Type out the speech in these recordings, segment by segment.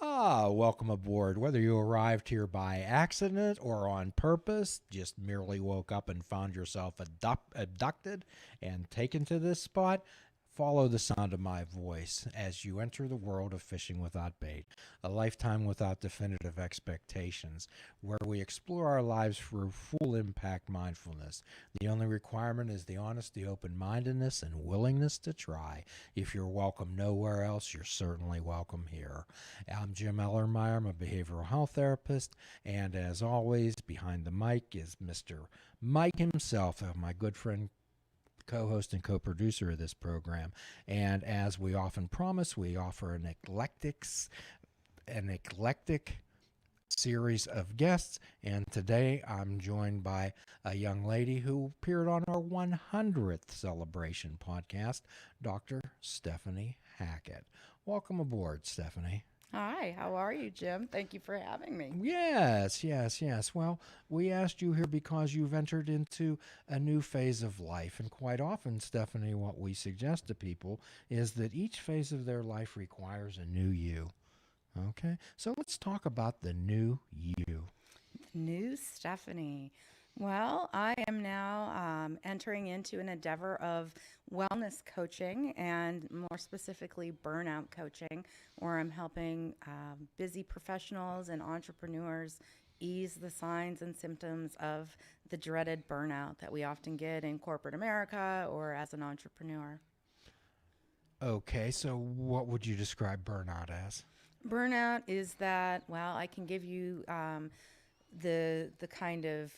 Welcome aboard. Whether you arrived here by accident or on purpose, just merely woke up and found yourself abducted and taken to this spot, follow the sound of my voice as you enter the world of fishing without bait, a lifetime without definitive expectations, where we explore our lives through full impact mindfulness. The only requirement is the honesty, open mindedness, and willingness to try. If you're welcome nowhere else, you're certainly welcome here. I'm Jim Ellermeyer. I'm a behavioral health therapist. And as always, behind the mic is Mr. Mike himself, my good friend, co-host and co-producer of this program. And as we often promise, we offer an eclectic series of guests. And today I'm joined by a young lady who appeared on our 100th celebration podcast, Dr. Stephanie Hackett. Welcome aboard, Stephanie. Hi, how are you, Jim? Thank you for having me. Yes. Well, we asked you here because you've entered into a new phase of life. And quite often, Stephanie, what we suggest to people is that each phase of their life requires a new you. Okay, so let's talk about the new you. New Stephanie. Well, I am now entering into an endeavor of wellness coaching and more specifically burnout coaching, where I'm helping busy professionals and entrepreneurs ease the signs and symptoms of the dreaded burnout that we often get in corporate America or as an entrepreneur. Okay, so what would you describe burnout as? Burnout is that, well, I can give you the kind of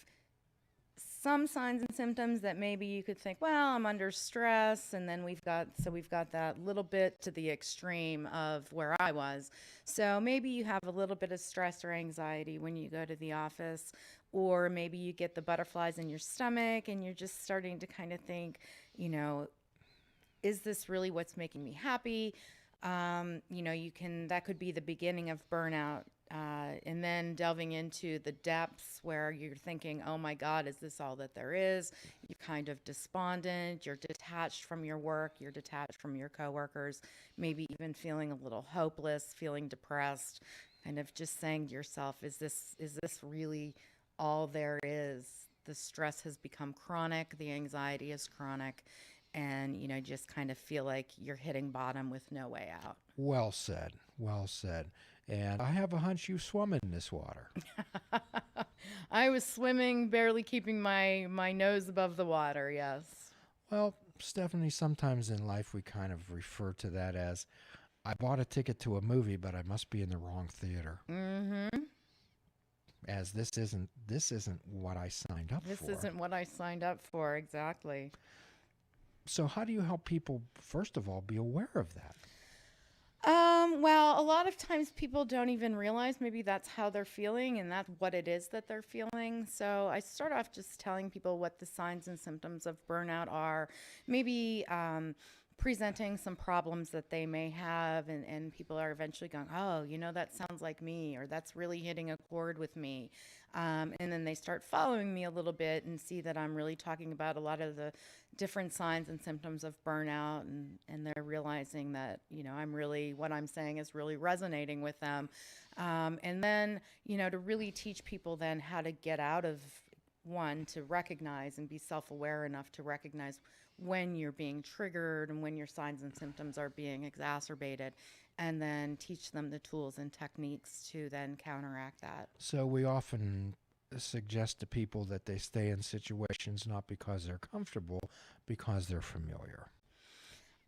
some signs and symptoms that maybe you could think, well, I'm under stress, and then we've got that little bit to the extreme of where I was. So maybe you have a little bit of stress or anxiety when you go to the office, or maybe you get the butterflies in your stomach and you're just starting to kind of think, you know, is this really what's making me happy? That could be the beginning of burnout. And then delving into the depths where you're thinking, oh my God, is this all that there is? You're kind of despondent, you're detached from your work, you're detached from your coworkers, maybe even feeling a little hopeless, feeling depressed, kind of just saying to yourself, is this really all there is? The stress has become chronic, the anxiety is chronic, and just kind of feel like you're hitting bottom with no way out. Well said, well said. And I have a hunch you swum in this water. I was swimming, barely keeping my nose above the water, yes. Well, Stephanie, sometimes in life we kind of refer to that as I bought a ticket to a movie, but I must be in the wrong theater. Mm-hmm. As this isn't what I signed up This for. isn't what I signed up for, exactly. So how do you help people, first of all, be aware of that? Well, a lot of times people don't even realize maybe that's how they're feeling and that's what it is that they're feeling. So I start off just telling people what the signs and symptoms of burnout are, maybe presenting some problems that they may have, and people are eventually going, oh, that sounds like me, or that's really hitting a chord with me. And then they start following me a little bit and see that I'm really talking about a lot of the different signs and symptoms of burnout, and they're realizing that what I'm saying is really resonating with them, and then to really teach people then how to get out of one, to recognize and be self-aware enough to recognize when you're being triggered and when your signs and symptoms are being exacerbated, and then teach them the tools and techniques to then counteract that. So we often suggest to people that they stay in situations not because they're comfortable, because they're familiar.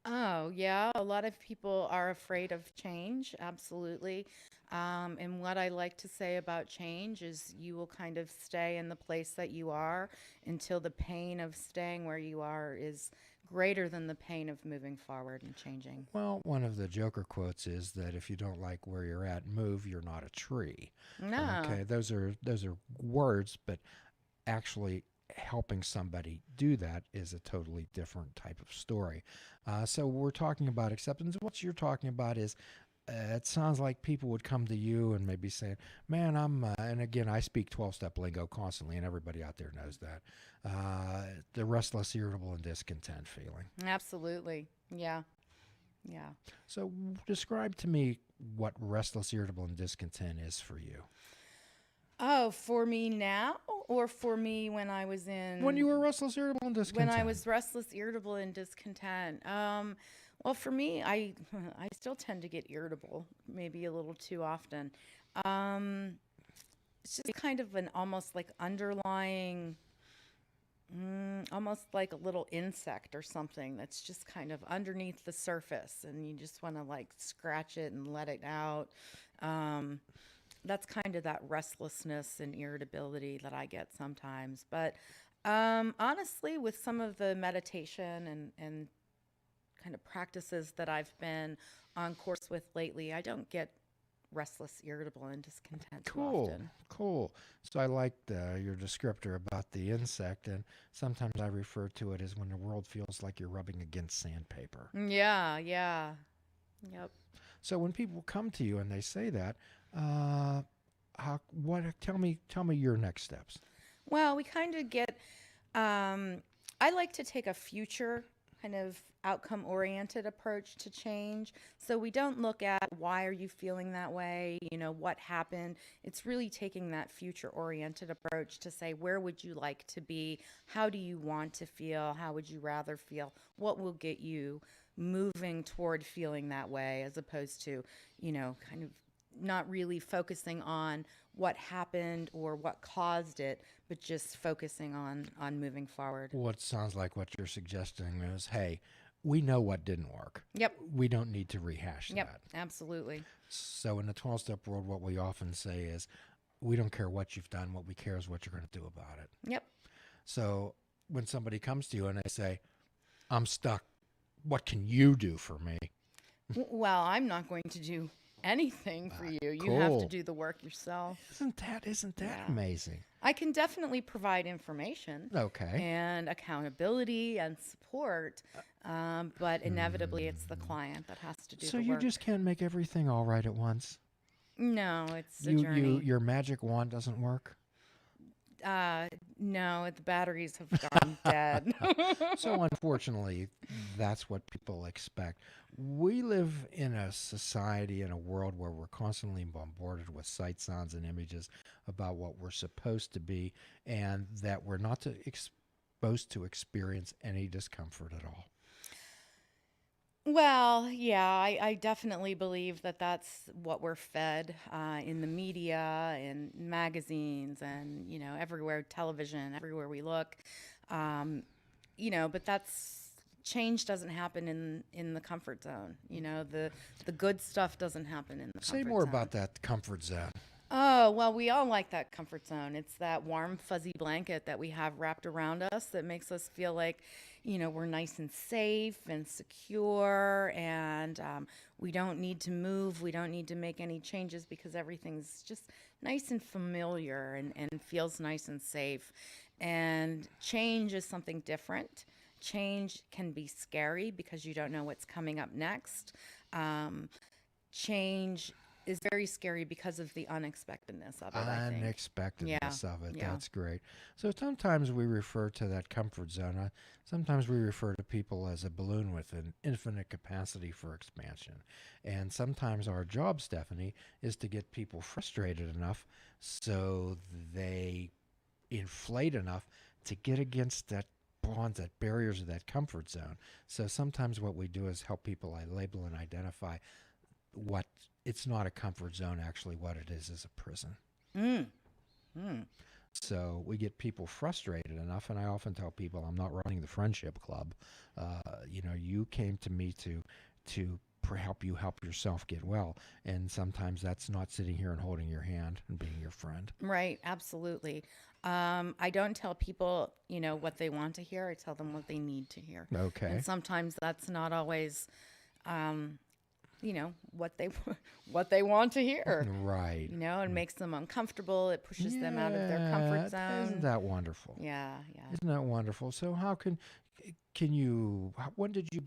Oh, yeah. A lot of people are afraid of change, absolutely. And what I like to say about change is you will kind of stay in the place that you are until the pain of staying where you are is greater than the pain of moving forward and changing. Well, one of the Joker quotes is that if you don't like where you're at, move, you're not a tree. No. Okay, those are words, but actually helping somebody do that is a totally different type of story. So we're talking about acceptance. What you're talking about is it sounds like people would come to you and maybe saying, man, and again, I speak 12-step lingo constantly, and everybody out there knows that, the restless, irritable, and discontent feeling. Absolutely. Yeah. Yeah. So describe to me what restless, irritable, and discontent is for you. Oh, for me now or for me when I was in When you were restless, irritable, and when discontent. I was restless, irritable, and discontent? Well, for me, I still tend to get irritable, maybe a little too often. Um, it's just kind of an almost like underlying, almost like a little insect or something that's just kind of underneath the surface, and you just want to like scratch it and let it out. Um, that's kind of that restlessness and irritability that I get sometimes. But honestly, with some of the meditation and kind of practices that I've been on course with lately, I don't get restless, irritable, and discontent too Cool, often. cool. So I liked your descriptor about the insect, and sometimes I refer to it as when the world feels like you're rubbing against sandpaper. Yeah, yeah. Yep. So when people come to you and they say that, uh, tell me your next steps. Well, we kind of get, I like to take a future kind of outcome oriented approach to change. So we don't look at why are you feeling that way, what happened. It's really taking that future oriented approach to say, where would you like to be? How do you want to feel? How would you rather feel? What will get you moving toward feeling that way as opposed to, kind of not really focusing on what happened or what caused it, but just focusing on moving forward. What sounds like what you're suggesting is, hey, we know what didn't work. Yep. We don't need to rehash Yep. that. Absolutely. So in the 12-step world, what we often say is, we don't care what you've done. What we care is what you're going to do about it. Yep. So when somebody comes to you and they say, I'm stuck, what can you do for me? Well, I'm not going to do anything for you. You have to Cool. do the work yourself. Isn't that Yeah. amazing? I can definitely provide information Okay. and accountability and support, but inevitably it's the client that has to do So the you work. just can't make everything all right at once? No, it's a You journey. your magic wand doesn't work? No, the batteries have gone dead. So unfortunately, that's what people expect. We live in a society, in a world where we're constantly bombarded with sight, sounds, and images about what we're supposed to be, and that we're not supposed to experience any discomfort at all. Well, yeah, I definitely believe that that's what we're fed in the media and magazines and, everywhere, television, everywhere we look. Um, but that's change doesn't happen in the comfort zone. The good stuff doesn't happen in the Say comfort more zone. about that comfort zone. Oh, well, we all like that comfort zone. It's that warm, fuzzy blanket that we have wrapped around us that makes us feel like, we're nice and safe and secure, and we don't need to move. We don't need to make any changes because everything's just nice and familiar and feels nice and safe. And change is something different. Change can be scary because you don't know what's coming up next. Um, Change is very scary because of the unexpectedness of it, I think. Unexpectedness of it. Yeah. That's great. So sometimes we refer to that comfort zone. Sometimes we refer to people as a balloon with an infinite capacity for expansion. And sometimes our job, Stephanie, is to get people frustrated enough so they inflate enough to get against that bonds, that barriers of that comfort zone. So sometimes what we do is help people label and identify what it's not a comfort zone, actually what it is a prison. Mm. Mm. So we get people frustrated enough, and I often tell people I'm not running the friendship club. You came to me to help you help yourself get well, and sometimes that's not sitting here and holding your hand and being your friend. Right, absolutely. I don't tell people, what they want to hear. I tell them what they need to hear. Okay. And sometimes that's not always, what they what they want to hear. Right. It makes them uncomfortable. It pushes them out of their comfort zone. Isn't that wonderful? Yeah, yeah. Isn't that wonderful? So when did you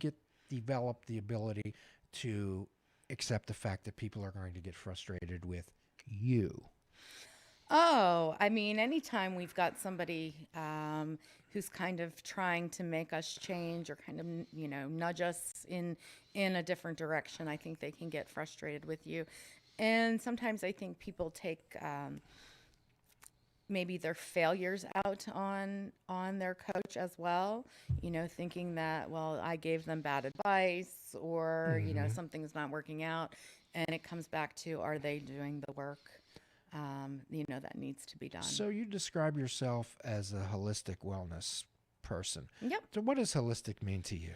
develop the ability to accept the fact that people are going to get frustrated with you? Oh, I mean, anytime we've got somebody who's kind of trying to make us change or kind of, nudge us in a different direction, I think they can get frustrated with you. And sometimes I think people take maybe their failures out on their coach as well, thinking that, well, I gave them bad advice or, Hmm. something's not working out. And it comes back to, are they doing the work, that needs to be done? So you describe yourself as a holistic wellness person. Yep. So what does holistic mean to you?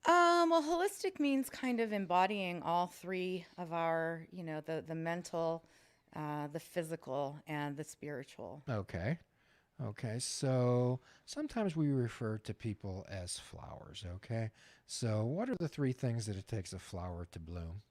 Well, holistic means kind of embodying all three of our, the mental, the physical, and the spiritual. Okay. Okay. So sometimes we refer to people as flowers. Okay. So what are the three things that it takes a flower to bloom?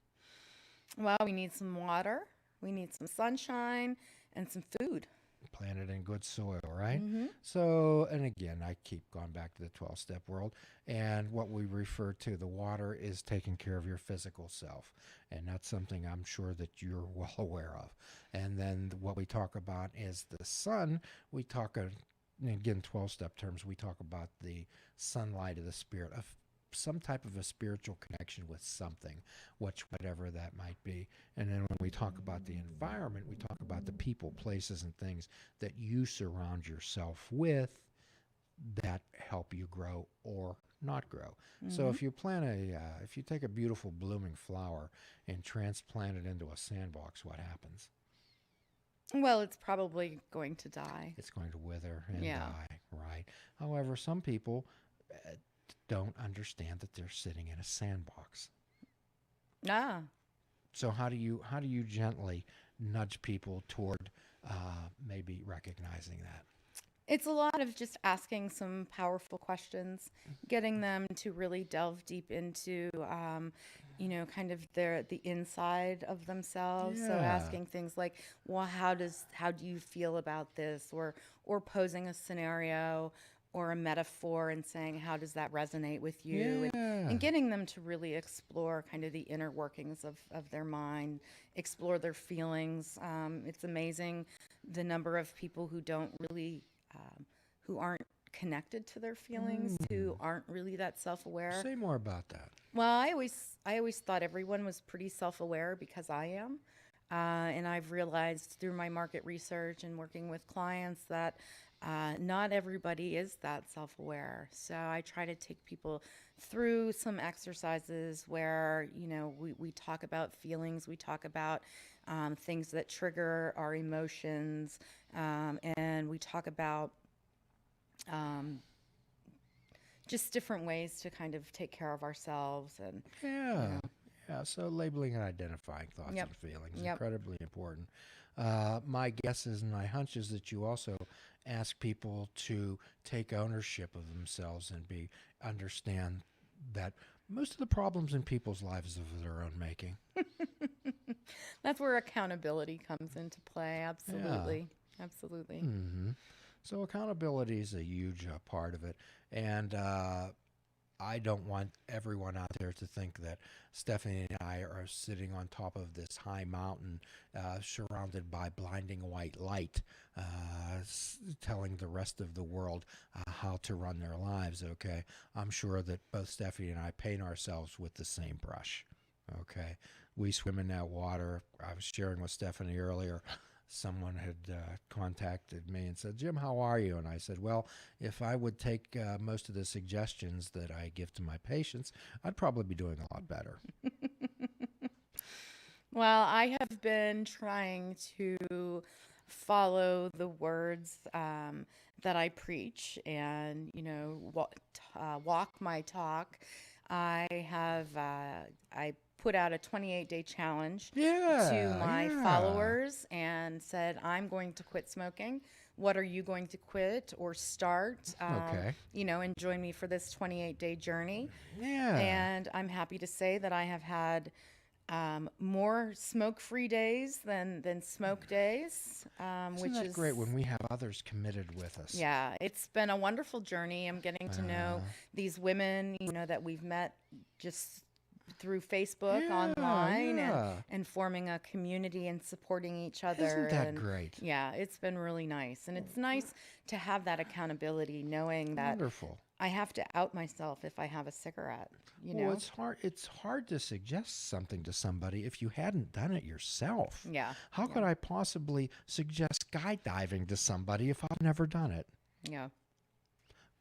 Well, we need some water, we need some sunshine, and some food. Planted in good soil, right? Hmm. So, and again, I keep going back to the 12 step world. And what we refer to the water is taking care of your physical self. And that's something I'm sure that you're well aware of. And then what we talk about is the sun. We talk, again, 12 step terms, we talk about the sunlight of the spirit, of some type of a spiritual connection with something, whatever that might be. And then when we talk about the environment, we talk about the people, places, and things that you surround yourself with that help you grow or not grow. So Hmm. if if you take a beautiful blooming flower and transplant it into a sandbox, what happens? Well, it's probably going to die. It's going to wither and Yeah. die, right? However, some people uh, don't understand that they're sitting in a sandbox. Ah. So how do you gently nudge people toward maybe recognizing that? It's a lot of just asking some powerful questions, getting them to really delve deep into, kind of the inside of themselves. So Yeah. asking things like, well, how do you feel about this, or posing a scenario or a metaphor and saying, how does that resonate with you, Yeah. and getting them to really explore kind of the inner workings of their mind, explore their feelings. It's amazing the number of people who don't really who aren't connected to their feelings, Mm. who aren't really that self-aware. Say more about that. Well, I always thought everyone was pretty self-aware because I am. And I've realized through my market research and working with clients that not everybody is that self aware. So I try to take people through some exercises where, we talk about feelings, we talk about things that trigger our emotions, and we talk about um, just different ways to kind of take care of ourselves. And, you Yeah. know, Yeah. So labeling and identifying thoughts yep, and feelings yep. incredibly important. My guess is and my hunch is that you also ask people to take ownership of themselves and be understand that most of the problems in people's lives are of their own making. That's where accountability comes into play. Yeah. Absolutely. Absolutely. Hmm. So accountability is a huge part of it, and I don't want everyone out there to think that Stephanie and I are sitting on top of this high mountain, surrounded by blinding white light, telling the rest of the world how to run their lives. Okay, I'm sure that both Stephanie and I paint ourselves with the same brush. Okay, we swim in that water. I was sharing with Stephanie earlier. Someone had contacted me and said, "Jim, how are you?" And I said, "Well, if I would take most of the suggestions that I give to my patients, I'd probably be doing a lot better." Well, I have been trying to follow the words that I preach and, walk my talk. I have, I put out a 28-day challenge to Yeah, my yeah. followers and said, I'm going to quit smoking. What are you going to quit or start? Okay. And join me for this 28-day journey. Yeah. And I'm happy to say that I have had more smoke-free days than smoke days, Isn't which that great is, when we have others committed with us? yeah, it's been a wonderful journey. I'm getting to know Uh, these women, that we've met just through Facebook Yeah, online yeah. and forming a community and supporting each other. Isn't that And great? yeah, it's been really nice. And it's nice to have that accountability, knowing that Wonderful. I have to out myself if I have a cigarette, you Well, know? it's hard to suggest something to somebody if you hadn't done it yourself. Yeah. How Yeah. could I possibly suggest skydiving to somebody if I've never done it? Yeah.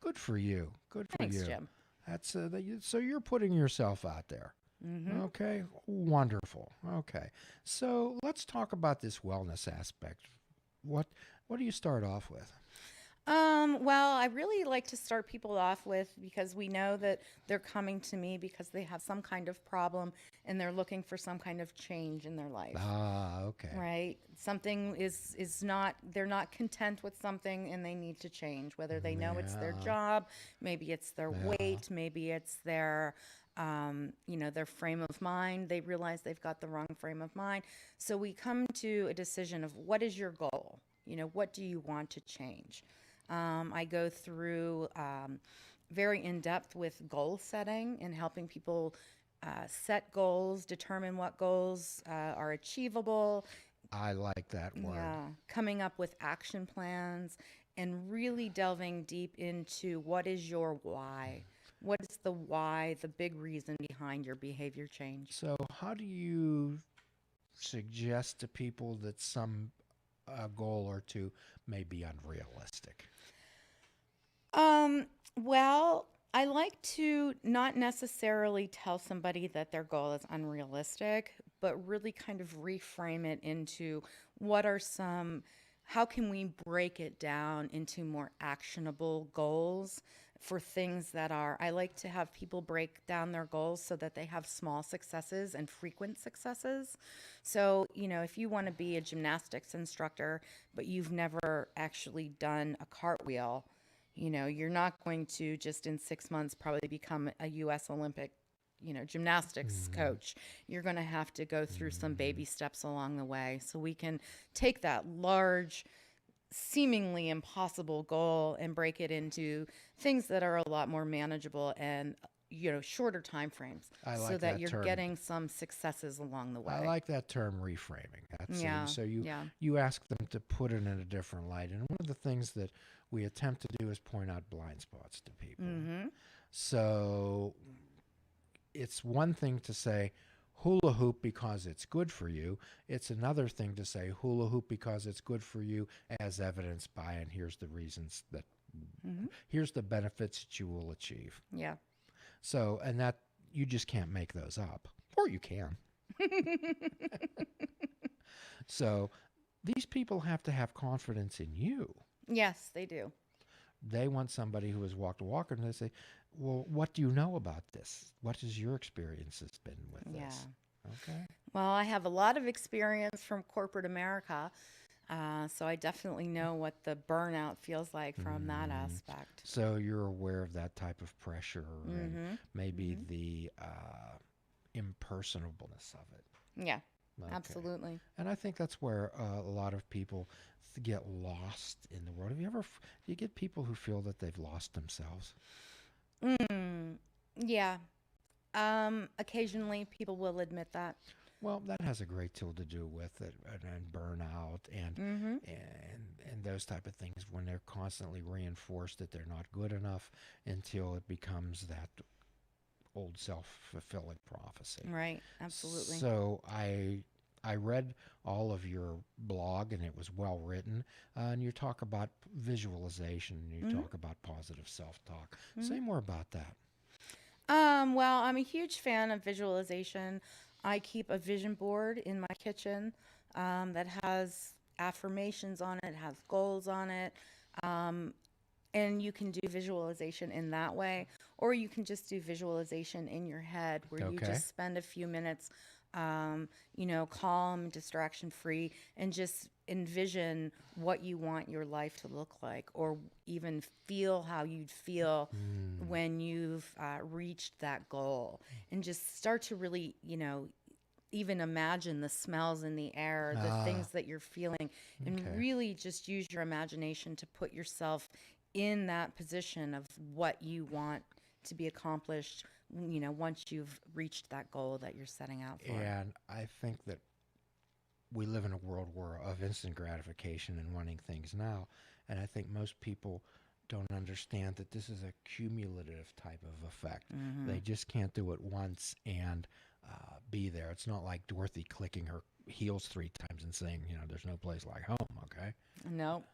Good for you. Good for Thanks, you. Jim. That's so you're putting yourself out there. Mm-hmm. Okay, wonderful. Okay, so let's talk about this wellness aspect. What what do you start off with? Well, I really like to start people off with, because we know that they're coming to me because they have some kind of problem and they're looking for some kind of change in their life. Ah, okay. Right? Something is not, they're not content with something and they need to change, whether they know it's their Yeah. job, maybe it's their Yeah. weight, maybe it's their their frame of mind. They realize they've got the wrong frame of mind. So we come to a decision of, what is your goal? What do you want to change? I go through very in depth with goal setting and helping people set goals, determine what goals are achievable. I like that word. Yeah, coming up with action plans and really delving deep into what is your why. What is the why, the big reason behind your behavior change? So, how do you suggest to people that some goal or two may be unrealistic? Well, I like to not necessarily tell somebody that their goal is unrealistic, but really kind of reframe it into, what are some, how can we break it down into more actionable goals for things that are, I like to have people break down their goals so that they have small successes and frequent successes. So, if you want to be a gymnastics instructor, but you've never actually done a cartwheel, you're not going to just in 6 months probably become a U.S. Olympic, gymnastics coach. You're going to have to go through some baby steps along the way. So we can take that large, seemingly impossible goal and break it into things that are a lot more manageable and shorter time frames, I so like that that you're term. getting some successes along the way. I like that term, reframing. That's Yeah, so yeah. you ask them to put it in a different light, and one of the things that we attempt to do is point out blind spots to people. Mm-hmm. So it's one thing to say hula hoop because it's good for you. It's another thing to say hula hoop because it's good for you, as evidenced by, and here's the reasons that, Mm-hmm. here's the benefits that you will achieve. Yeah. So, and that, you just can't make those up, or you can. So these people have to have confidence in you. Yes, they do. They want somebody who has walked a walk, and they say, well, what do you know about this? What has your experiences been with Yeah. this? Okay. Well, I have a lot of experience from corporate America, so I definitely know what the burnout feels like from that aspect. So you're aware of that type of pressure and Mm-hmm. maybe the impersonableness of it. Yeah, Okay. absolutely. And I think that's where a lot of people get lost in the world. Have you ever, do you get people who feel that they've lost themselves? Yeah. Occasionally people will admit that. Well, that has a great deal to do with it, and burnout and Mm-hmm. and those type of things, when they're constantly reinforced that they're not good enough until it becomes that old self-fulfilling prophecy. Right. Absolutely. So I read all of your blog, and it was well written. And you talk about visualization, and you talk about positive self-talk. Say more about that. Well, I'm a huge fan of visualization. I keep a vision board in my kitchen that has affirmations on it, has goals on it. And you can do visualization in that way, or you can just do visualization in your head, where you Okay. just spend a few minutes, calm, distraction free, and just envision what you want your life to look like, or even feel how you'd feel when you've reached that goal, and just start to really, even imagine the smells in the air, the things that you're feeling, and Okay. really just use your imagination to put yourself in that position of what you want to be accomplished, once you've reached that goal that you're setting out for. And I think that we live in a world of instant gratification and wanting things now. And I think most people don't understand that this is a cumulative type of effect. They just can't do it once and be there. It's not like Dorothy clicking her heels 3 times and saying, there's no place like home, okay? No.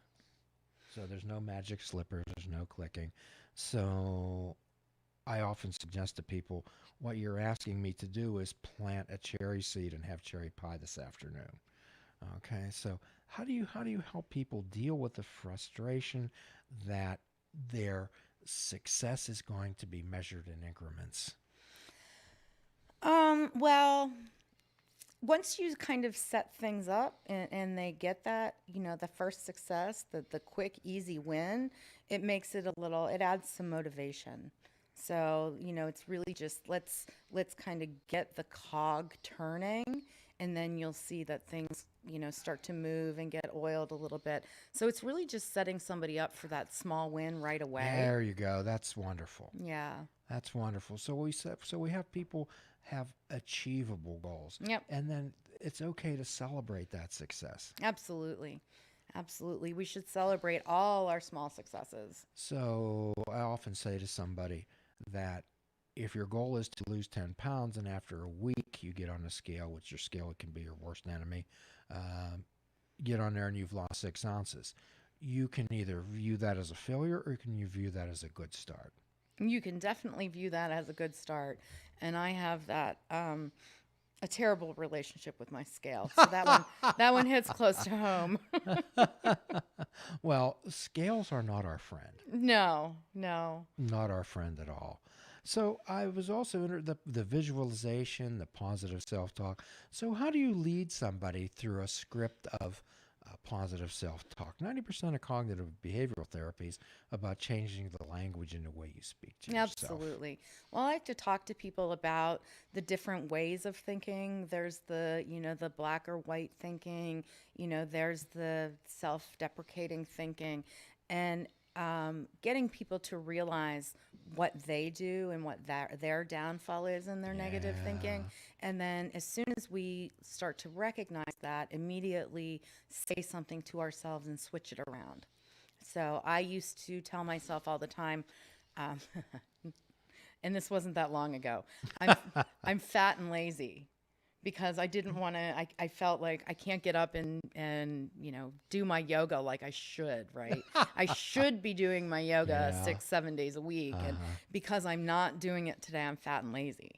So there's no magic slippers, there's no clicking. So I often suggest to people, what you're asking me to do is plant a cherry seed and have cherry pie this afternoon. Okay, so how do you help people deal with the frustration that their success is going to be measured in increments? Well, once you kind of set things up and they get that, the first success, the quick, easy win, it makes it it adds some motivation. So, it's really just let's kind of get the cog turning, and then you'll see that things, start to move and get oiled a little bit. So it's really just setting somebody up for that small win right away. There you go. That's wonderful. Yeah. That's wonderful. So we have people have achievable goals. Yep. And then it's okay to celebrate that success. Absolutely. Absolutely. We should celebrate all our small successes. So I often say to somebody that if your goal is to lose 10 pounds and after a week you get on a scale, which your scale can be your worst enemy, get on there and you've lost 6 ounces, you can either view that as a failure or can you view that as a good start? You can definitely view that as a good start. And I have that a terrible relationship with my scale. So that one hits close to home. Well, scales are not our friend. No. Not our friend at all. So I was also into the visualization, the positive self-talk. So how do you lead somebody through a script of positive self-talk? 90% of cognitive behavioral therapy is about changing the language and the way you speak to yourself. Absolutely. Well, I like to talk to people about the different ways of thinking. There's the black or white thinking, there's the self-deprecating thinking, and getting people to realize what they do and what their downfall is in their negative thinking. And then as soon as we start to recognize that, immediately say something to ourselves and switch it around. So I used to tell myself all the time, and this wasn't that long ago, I'm fat and lazy. Because I didn't want to, I felt like I can't get up and do my yoga like I should, right? I should be doing my yoga 6-7 days a week. And because I'm not doing it today, I'm fat and lazy.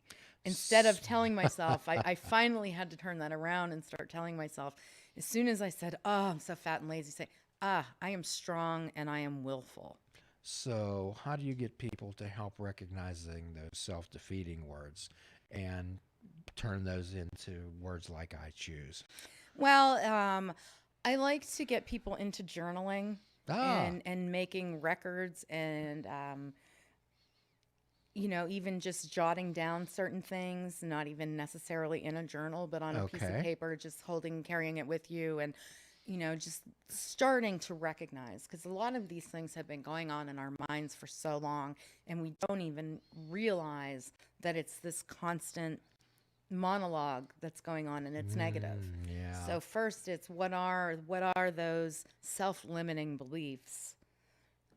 Instead of telling myself, I finally had to turn that around and start telling myself, as soon as I said, oh, I'm so fat and lazy, say, I am strong and I am willful. So how do you get people to help recognizing those self-defeating words and turn those into words like I choose? Well, I like to get people into journaling and making records and, even just jotting down certain things, not even necessarily in a journal, but on a piece of paper, just carrying it with you and, just starting to recognize, because a lot of these things have been going on in our minds for so long, and we don't even realize that it's this constant monologue that's going on, and it's negative. Yeah. So first it's what are those self-limiting beliefs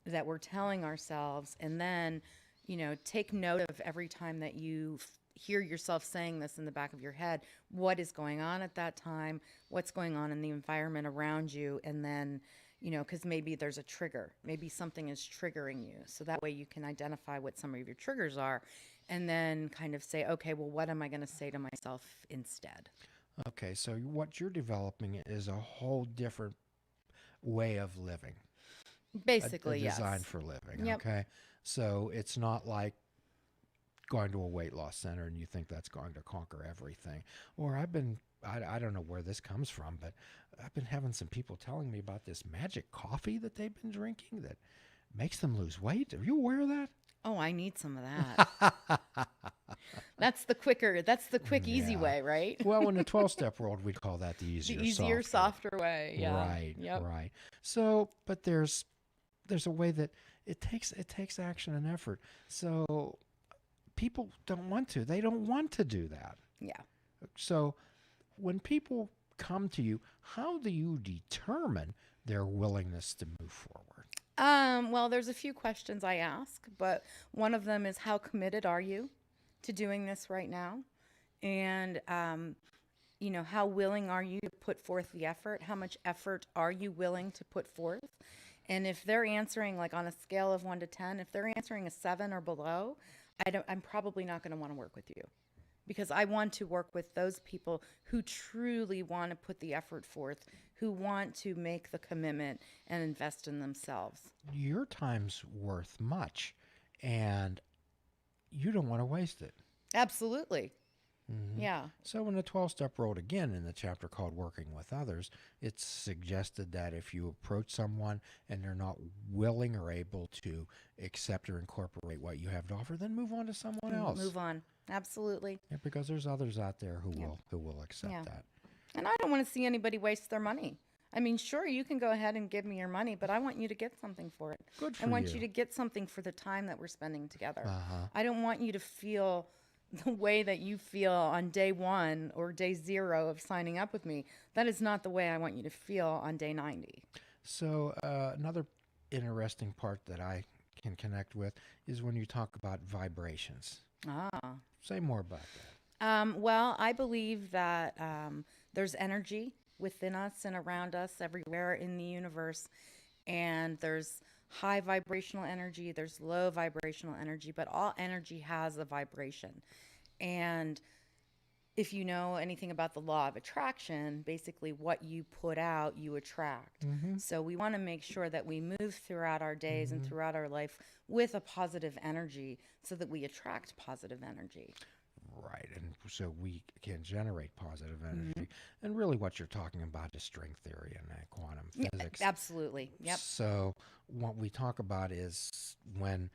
that we're telling ourselves, and then take note of every time that you hear yourself saying this in the back of your head, what is going on at that time, what's going on in the environment around you, and then because maybe there's a trigger, maybe something is triggering you, so that way you can identify what some of your triggers are. And then kind of say, okay, well, what am I going to say to myself instead? Okay, so what you're developing is a whole different way of living. Basically, yes. Designed for living, Yep. Okay? So it's not like going to a weight loss center and you think that's going to conquer everything. Or I don't know where this comes from, but I've been having some people telling me about this magic coffee that they've been drinking that makes them lose weight. Are you aware of that? Oh, I need some of that. That's the quick, easy way, right? Well, in the 12-step world, we'd call that the easier, softer way. Yeah. Right, Yep. right. So, but there's there's a way that it takes action and effort. So people don't want to. They don't want to do that. Yeah. So when people come to you, how do you determine their willingness to move forward? Well, there's a few questions I ask, but one of them is how committed are you to doing this right now? And, how willing are you to put forth the effort? How much effort are you willing to put forth? And if they're answering like on a scale of 1 to 10, if they're answering a 7 or below, I'm probably not going to want to work with you because I want to work with those people who truly want to put the effort forth, who want to make the commitment and invest in themselves. Your time's worth much, and you don't want to waste it. Absolutely. Yeah. So in the 12-step road, again, in the chapter called Working with Others, it's suggested that if you approach someone and they're not willing or able to accept or incorporate what you have to offer, then move on to someone else. Move on. Absolutely. Yeah, because there's others out there who will accept Yeah. that. And I don't want to see anybody waste their money. I mean, sure, you can go ahead and give me your money, but I want you to get something for it. Good for I want you. you to get something for the time that we're spending together. Uh-huh. I don't want you to feel the way that you feel on day 1 or day 0 of signing up with me. That is not the way I want you to feel on day 90. So another interesting part that I can connect with is when you talk about vibrations. Ah. Say more about that. Well, I believe that there's energy within us and around us everywhere in the universe. And there's high vibrational energy, there's low vibrational energy, but all energy has a vibration. And if you know anything about the law of attraction, basically what you put out, you attract. So we want to make sure that we move throughout our days and throughout our life with a positive energy so that we attract positive energy. Right, and so we can generate positive energy. And really what you're talking about is string theory and quantum physics. Absolutely. Yep. So what we talk about is when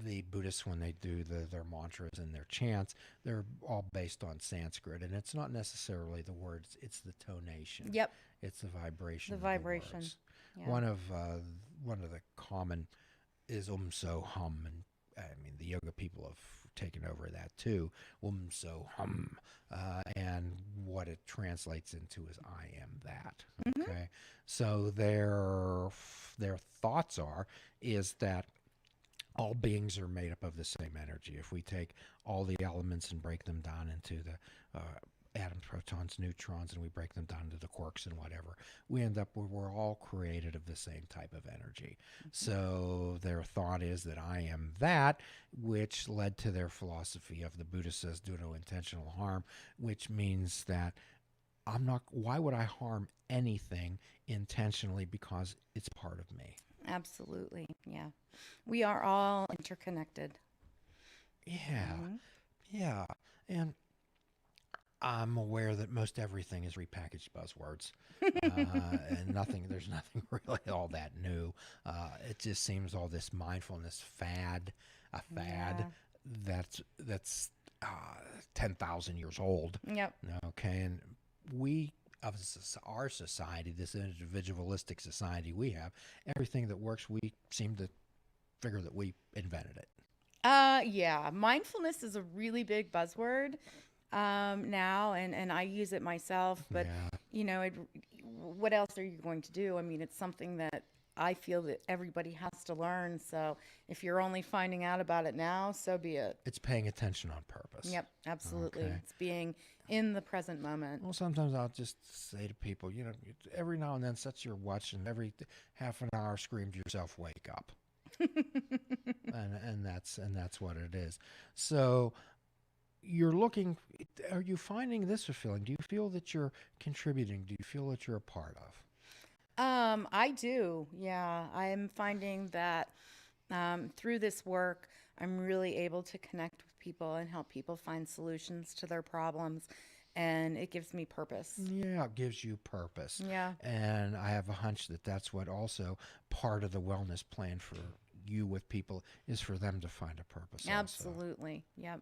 the Buddhists, when they do their mantras and their chants, they're all based on Sanskrit. And it's not necessarily the words, it's the tonation. Yep. It's the vibration. The of vibration. The words. Yeah. One of the common is so hum, and I mean the yoga people have taken over that too. So hum, and what it translates into is I am that. Okay, so their thoughts is that all beings are made up of the same energy. If we take all the elements and break them down into the atoms, protons, neutrons, and we break them down into the quarks and whatever, we end up where we're all created of the same type of energy. So their thought is that I am that, which led to their philosophy of the Buddha says do no intentional harm, which means that why would I harm anything intentionally because it's part of me? Absolutely. Yeah. We are all interconnected. Yeah. Yeah. And I'm aware that most everything is repackaged buzzwords, and there's nothing really all that new. It just seems all this mindfulness fad that's 10,000 years old. Yep. Okay, and our society, this individualistic society we have, everything that works, we seem to figure that we invented it. Yeah. Mindfulness is a really big buzzword now, and I use it myself. But what else are you going to do? I mean, it's something that I feel that everybody has to learn. So if you're only finding out about it now, so be it. It's paying attention on purpose. Yep, absolutely. Okay. It's being in the present moment. Well, sometimes I'll just say to people, every now and then set your watch and every half an hour scream to yourself, wake up. and that's what it is. So are you finding this fulfilling? Do you feel that you're contributing? Do you feel that you're a part of? I do. Yeah. I am finding that through this work, I'm really able to connect with people and help people find solutions to their problems. And it gives me purpose. Yeah, it gives you purpose. Yeah. And I have a hunch that that's what also part of the wellness plan for you with people is for them to find a purpose. Absolutely. Also. Yep.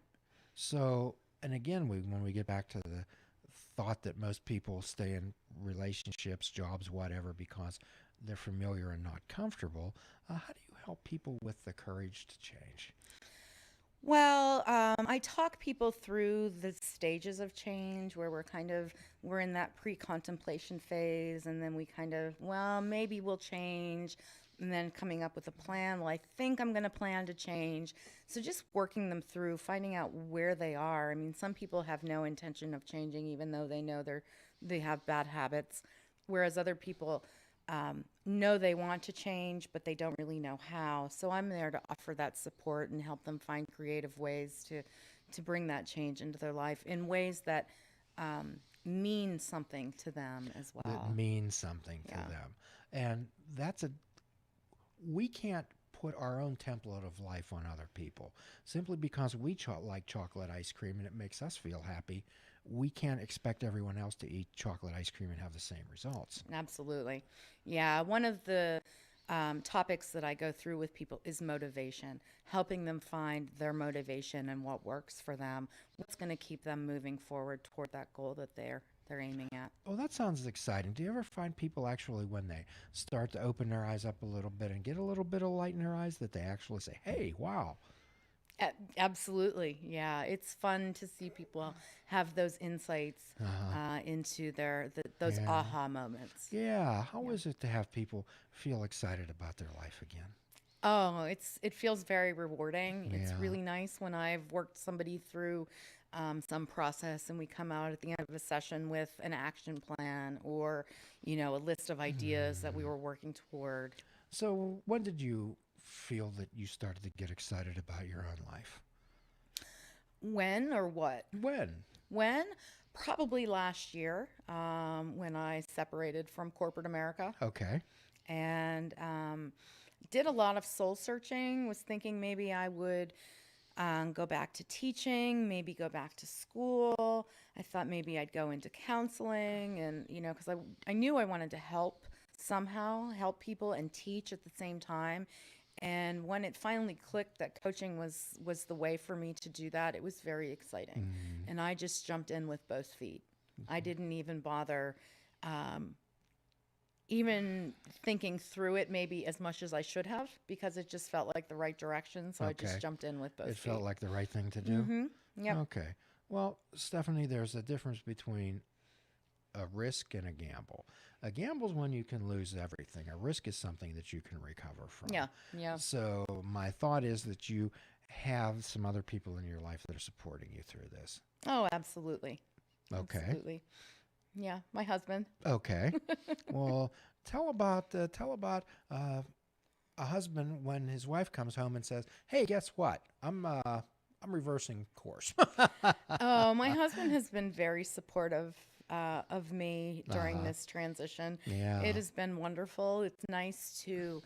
So, and again, when we get back to the thought that most people stay in relationships, jobs, whatever, because they're familiar and not comfortable. How do you help people with the courage to change? Well, I talk people through the stages of change where we're in that pre-contemplation phase, and then we kind of, well, maybe we'll change, and then coming up with a plan. Well, I think I'm going to plan to change. So just working them through, finding out where they are. I mean, some people have no intention of changing, even though they know they have bad habits, whereas other people know they want to change, but they don't really know how. So I'm there to offer that support and help them find creative ways to bring that change into their life in ways that mean something to them as That well. means something to Yeah. them. And we can't put our own template of life on other people. Simply because we like chocolate ice cream and it makes us feel happy, we can't expect everyone else to eat chocolate ice cream and have the same results. Absolutely. Yeah. One of the topics that I go through with people is motivation, helping them find their motivation and what works for them, what's going to keep them moving forward toward that goal that they're aiming at. Oh, that sounds exciting. Do you ever find people actually, when they start to open their eyes up a little bit and get a little bit of light in their eyes, that they actually say, hey, wow. Absolutely. Yeah. It's fun to see people have those insights into those Yeah. aha moments. Yeah. How is it to have people feel excited about their life again? Oh, it feels very rewarding. It's Yeah. really nice when I've worked somebody through some process and we come out at the end of a session with an action plan or, a list of ideas that we were working toward. So, when did you feel that you started to get excited about your own life? When or what? When? When? Probably last year, when I separated from corporate America Okay. and did a lot of soul searching. Was thinking maybe I would go back to teaching, maybe go back to school. I thought maybe I'd go into counseling, and because I knew I wanted to somehow help people and teach at the same time. And when it finally clicked that coaching was the way for me to do that, it was very exciting. And I just jumped in with both feet. I didn't even bother even thinking through it maybe as much as I should have because it just felt like the right direction. So I Okay. just jumped in with both It feet. felt like the right thing to do? Yep. Okay. Well, Stephanie, there's a difference between a risk and a gamble. A gamble is when you can lose everything. A risk is something that you can recover from. Yeah. Yeah. So my thought is that you have some other people in your life that are supporting you through this. Oh, absolutely. Okay. Absolutely. Yeah. My husband. Okay. Well, tell about a husband when his wife comes home and says, "Hey, guess what? I'm reversing course." Oh, my husband has been very supportive of me during Uh-huh. this transition. Yeah. It has been wonderful. It's nice to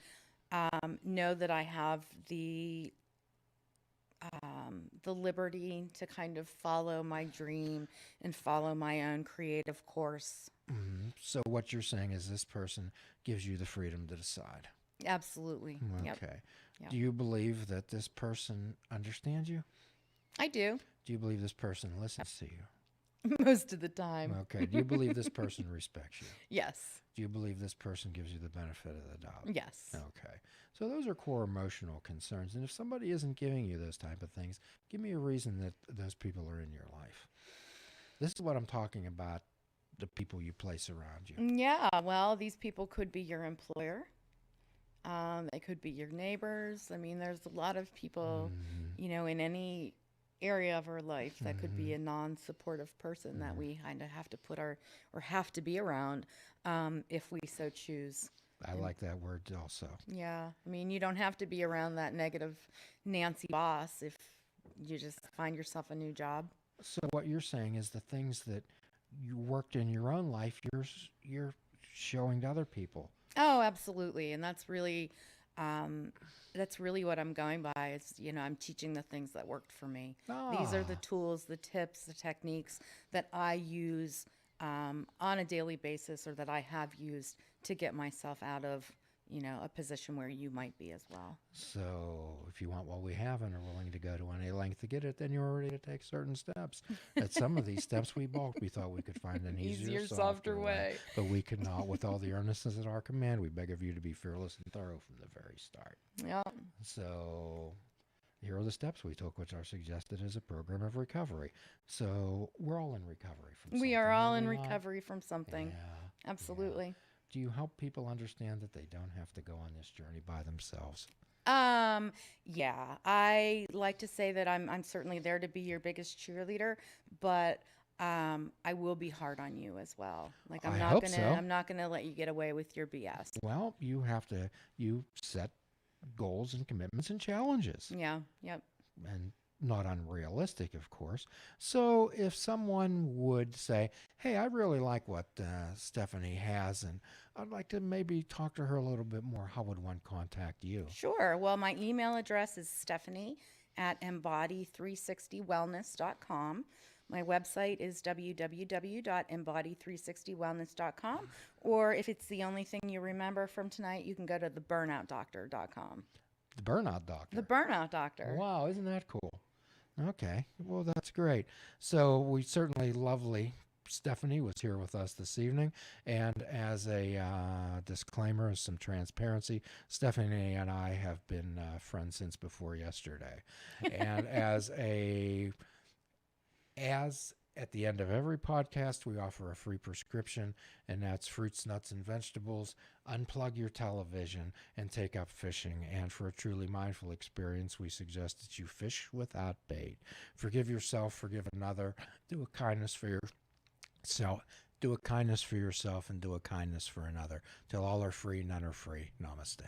know that I have the liberty to kind of follow my dream and follow my own creative course. So what you're saying is this person gives you the freedom to decide. Absolutely. Yep. Okay. Yep. Do you believe that this person understands you? I do Do you believe this person listens to you? most of the time. Okay. Do you believe this person respects you? Yes. Do you believe this person gives you the benefit of the doubt? Yes. Okay. So those are core emotional concerns. And if somebody isn't giving you those type of things, give me a reason that those people are in your life. This is what I'm talking about, the people you place around you. Yeah. Well, these people could be your employer. They could be your neighbors. I mean, there's a lot of people, in any area of our life that could be a non-supportive person that we kind of have to have to be around if we so choose. I like that word also. Yeah. I mean, you don't have to be around that negative Nancy boss if you just find yourself a new job. So what you're saying is the things that you worked in your own life, you're showing to other people. Oh, absolutely. And that's really what I'm going by is, I'm teaching the things that worked for me. These are the Ah. tools, the tips, the techniques that I use on a daily basis or that I have used to get myself out of a position where you might be as well. So if you want what we have and are willing to go to any length to get it, then you're ready to take certain steps. At some of these steps we balked. We thought we could find an easier, softer way. But we could not. With all the earnestness at our command, we beg of you to be fearless and thorough from the very start. Yeah. So here are the steps we took, which are suggested as a program of recovery. So we're all in recovery from something. We are all are in we not? recovery from something. Yeah. Absolutely. Do you help people understand that they don't have to go on this journey by themselves? Yeah, I like to say that I'm certainly there to be your biggest cheerleader, but I will be hard on you as well. Like I hope so. I'm not gonna let you get away with your BS. Well, you set goals and commitments and challenges, Yeah, yep. and not unrealistic, of course. So if someone would say, hey, I really like what Stephanie has, and I'd like to maybe talk to her a little bit more, how would one contact you? Sure. Well, my email address is stephanie@embody360wellness.com. My website is www.embody360wellness.com. Or if it's the only thing you remember from tonight, you can go to theburnoutdoctor.com. The Burnout Doctor. The Burnout Doctor. Wow, isn't that cool? Okay, well, that's great. So we certainly lovely Stephanie was here with us this evening. And as a disclaimer, some transparency, Stephanie and I have been friends since before yesterday. And as at the end of every podcast, we offer a free prescription, and that's fruits, nuts, and vegetables. Unplug your television and take up fishing. And for a truly mindful experience, we suggest that you fish without bait. Forgive yourself, forgive another. Do a kindness for yourself. Do a kindness for yourself and do a kindness for another. Till all are free, none are free. Namaste.